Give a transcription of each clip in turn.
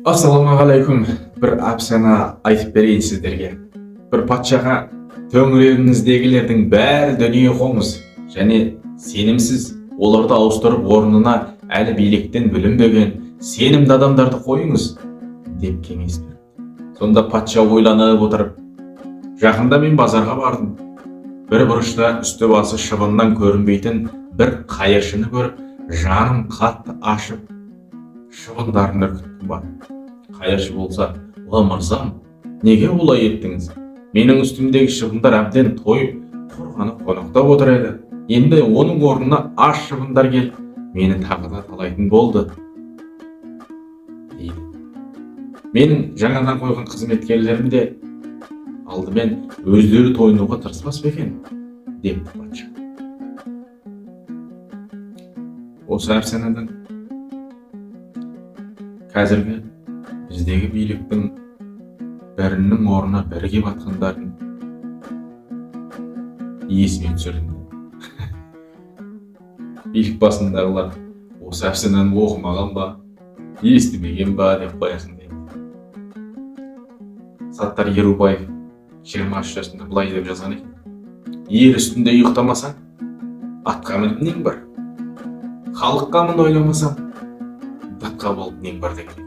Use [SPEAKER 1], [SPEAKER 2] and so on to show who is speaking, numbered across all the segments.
[SPEAKER 1] Ассалаумағалейкум. Bir әпсана айтып берейін сіздерге. Bir патшаға төңірегіңіздегілердің бәрі дүние қоңыз және сенімсіз оларды ауыстырып орнына әлі биліктен бүлінбеген сенімді адамдарды қойыңыз деп кеңес берді. Сонда патша ойланып отырып, жақында мен базарға бардым. Bir бұрышта үсті басы шыбыннан көрінбейтін бір қайыршыны көріп, жаным қатты ашып, шыбындарын үркіттім бар. Қайыршы болса, "Уа мырзам, неге олай еттіңіз? Менің үстімдегі шыбындар әбден тойып, қорғаны қонақтап отыр еді. Енді оның орнына аш шыбындар келіп, мені тағы да талайтын болды" дейді. Менің жаңадан қойған қызметкерлерім де алдымен өздері тойынуға тырыспас па екен депті патша. Осы әпсанадан қазіргі біздегі биліктің бірінің орнына бірі кеп атқандарын есіме түсірдім. Билік басындағылар осы әпсананы оқымаған ба, естімеген ба деп қоясың дейді. Саттар Ерубаев 23 жасында былай деп жазған екен: "Ер үстінде ұйықтамасаң, атқа мініп нең бар? Халыққа мын ойламасаң, датқа болып нең бар" деген.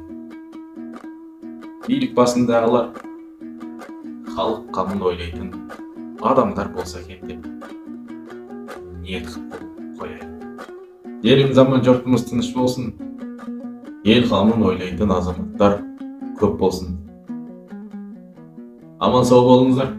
[SPEAKER 1] Билік басындағылар халыққа мын ойлайтын адамдар болса екен деп ниет қылып қояйын. Елім заман жұртымыз тыныш болсын, ел қамын ойлайтын азаматтар көп болсын. Аман сау болыңыздар.